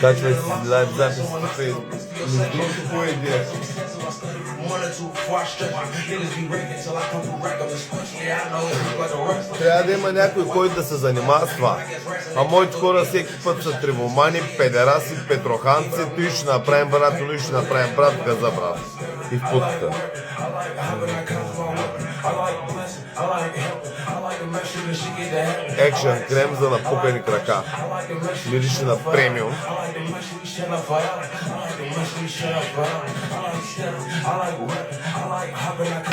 Качвай си лайв запис на Фейсбук. Между другото, кой идея? Трябва да има някой, който да се занимава с това. А моите хора всеки път са тревомани, педераси, петроханци, той ще направим брат, той ще направим брат, газа брат. И в путката. Екшен крем за напукани крака. Мирише на премиум.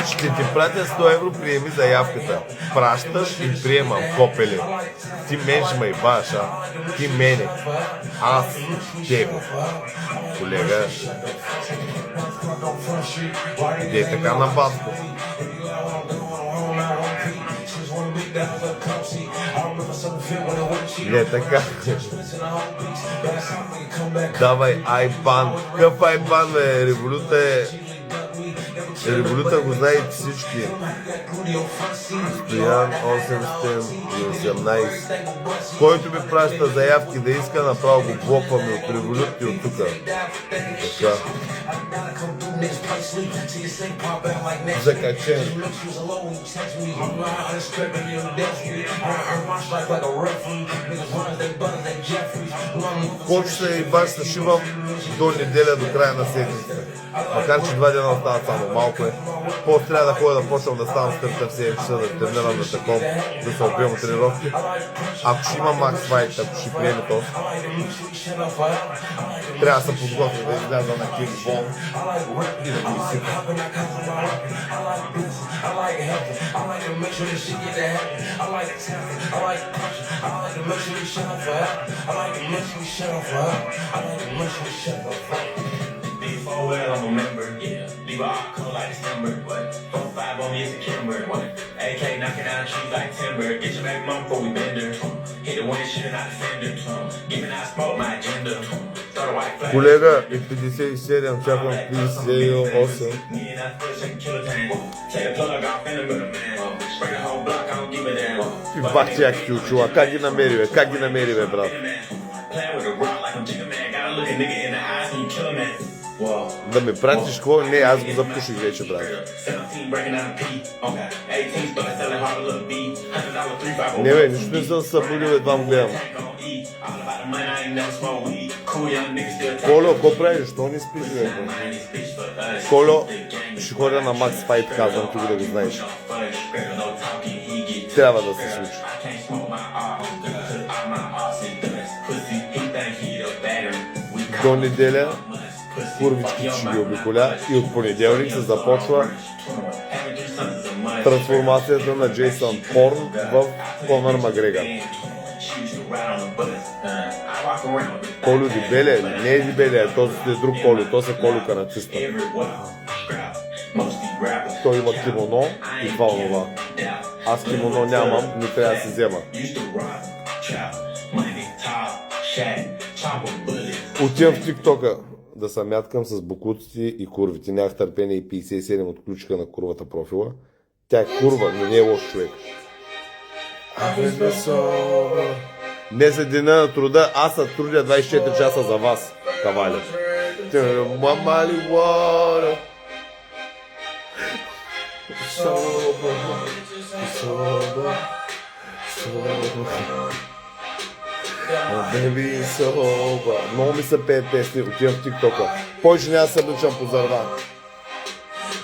Ще ти пратя 100 евро, приеми заявката. Пращаш и приемам, копели. Ти мен ще ме ебаш, а? Ти мене. Аз тебе. Колега. Иде така на баско. Не така. Давай айбан. Какъв айбан, бе? Революта е... Революта го знаете всички. Стоян 818. Който ми праща заявки да иска, направо го блокваме от Револют и от тука. Така. Закачен. Колко ще и баш се шивам до неделя, до края на седмицата. Макар че 2 дена остават само малко е. После трябва да ходя да почвам да ставам стърта в 7 часа, да тренирам на такова, да се опием от тренировки. Ако ще има Max Fight, ако ще приеме то, трябва да се подготвя да изляза на кикбол и да ги сипа. Well, I'm a member, yeah. Leave a cold like December, what? 4-5 on me is a Kimber, what? AK knocking down trees like timber. Get your back mom before we bend her. Hit the windshield, not the fender. Giving out smoke, my agenda. Start a white flag. Колега, и 57, чакам 58. И бах як ти учила, как ги намери, бе? Как ги намери, бе, брат? Да ме пратиш какво? Не, аз го запуших вече, брат. Не, бе, нищо не съм събудил, едва му гледам. Коло, какво правиш? Що не спиш, бе? Коло, ще ходя на Max Fight, казвам, тук да го знаеш. Трябва да се случи. До неделя курвички ще ги обиколя и от понеделник се започва трансформацията на Джейсън Борн в Конър Макгрегор. Колю Дибеле, не е Дибеле, този е друг Колю, то са Колю канатиста. Той има кимоно и това онова. Аз кимоно нямам, не трябва да се взема. Отивам в тиктока да се мяткам с бокуците и курвите. Нямах търпение и 57 отключиха на курвата профила. Тя е курва, но не е лош човек. Не за деня на труда, аз се трудя 24 часа за вас, каваля. Мамали вара. Baby soba. Много ми се пеят песни, отивам в тиктока. Повече няма да се обличам по зърва.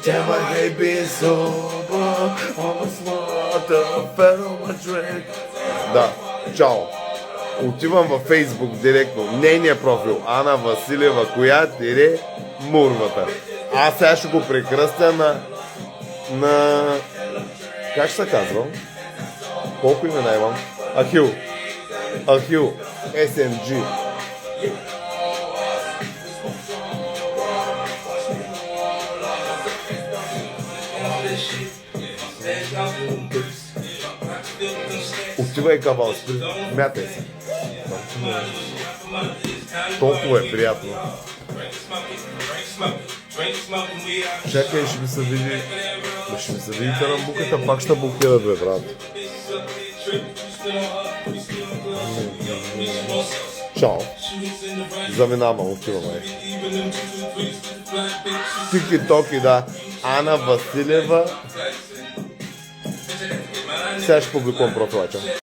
Тема baby soba. Да, чао. Отивам във Фейсбук директно. Нейният профил Ана Василева, коя тире мурвата. Аз сега ще го прекръстя на... Как ще се казва? Колко имена имам? Ахил. Ахил, SMG. Отивай кавал, мятай се. Толкова е приятно. Чакай, ще ми се види. Ще ми се види тарамбуката, пак ще блокира, бе, брат. Чао. Заминавам, отиваме. Тики-токи, да. Ана Василева. Сега ще публикувам профила, чао.